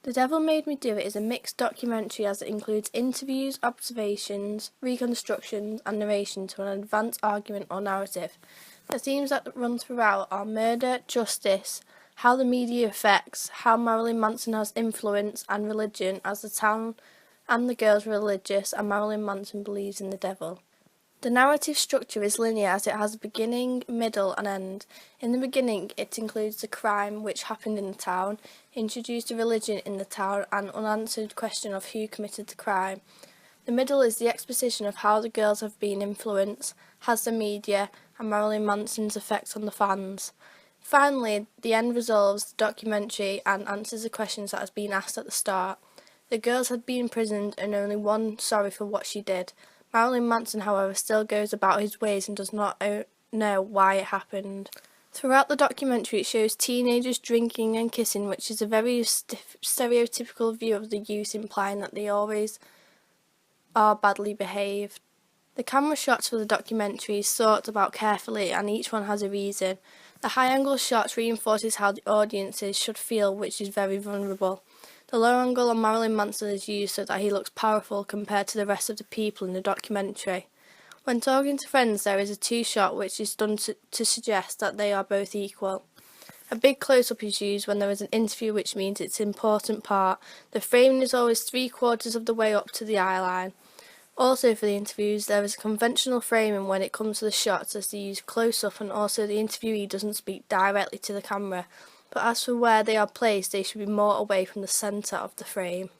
The Devil Made Me Do It is a mixed documentary as it includes interviews, observations, reconstructions and narration to an advanced argument or narrative. The themes that run throughout are murder, justice, how the media affects, how Marilyn Manson has influence, and religion, as the town and the girls are religious and Marilyn Manson believes in the devil. The narrative structure is linear as it has a beginning, middle and end. In the beginning it includes the crime which happened in the town, introduced the religion in the town and unanswered question of who committed the crime. The middle is the exposition of how the girls have been influenced, has the media and Marilyn Manson's effect on the fans. Finally, the end resolves the documentary and answers the questions that has been asked at the start. The girls had been imprisoned and only one sorry for what she did. Marilyn Manson, however, still goes about his ways and does not know why it happened. Throughout the documentary it shows teenagers drinking and kissing, which is a very stereotypical view of the youth, implying that they always are badly behaved. The camera shots for the documentary is thought about carefully and each one has a reason. The high-angle shots reinforces how the audiences should feel, which is very vulnerable. The low angle on Marilyn Manson is used so that he looks powerful compared to the rest of the people in the documentary. When talking to friends there is a two-shot which is done to suggest that they are both equal. A big close-up is used when there is an interview, which means it's an important part. The framing is always 3/4 of the way up to the eye line. Also for the interviews there is a conventional framing when it comes to the shots, as they use close-up and also the interviewee doesn't speak directly to the camera. But as for where they are placed, they should be more away from the centre of the frame.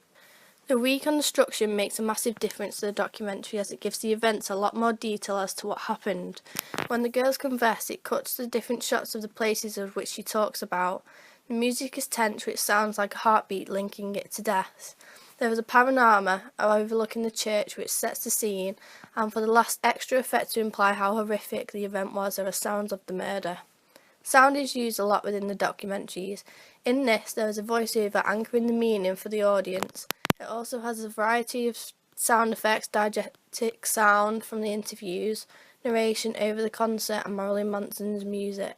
The reconstruction makes a massive difference to the documentary as it gives the events a lot more detail as to what happened. When the girls confess, it cuts to different shots of the places of which she talks about. The music is tense, which sounds like a heartbeat linking it to death. There is a panorama overlooking the church which sets the scene, and for the last extra effect to imply how horrific the event was, there are sounds of the murder. Sound is used a lot within the documentaries. In this, there is a voiceover anchoring the meaning for the audience. It also has a variety of sound effects, diegetic sound from the interviews, narration over the concert and Marilyn Manson's music.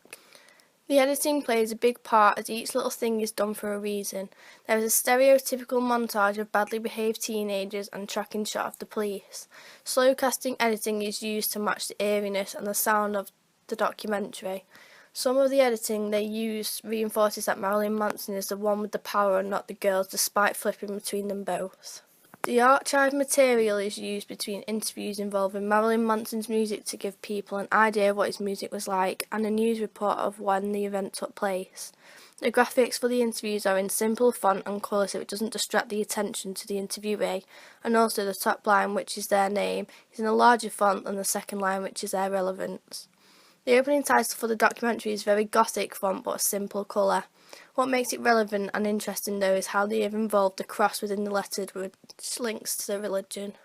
The editing plays a big part as each little thing is done for a reason. There is a stereotypical montage of badly behaved teenagers and tracking shot of the police. Slow casting editing is used to match the eeriness and the sound of the documentary. Some of the editing they use reinforces that Marilyn Manson is the one with the power and not the girls, despite flipping between them both. The archive material is used between interviews involving Marilyn Manson's music to give people an idea of what his music was like, and a news report of when the event took place. The graphics for the interviews are in simple font and colour so it doesn't distract the attention to the interviewee, and also the top line, which is their name, is in a larger font than the second line, which is their relevance. The opening title for the documentary is very gothic font but a simple colour. What makes it relevant and interesting though is how they have involved the cross within the letter, which links to the religion.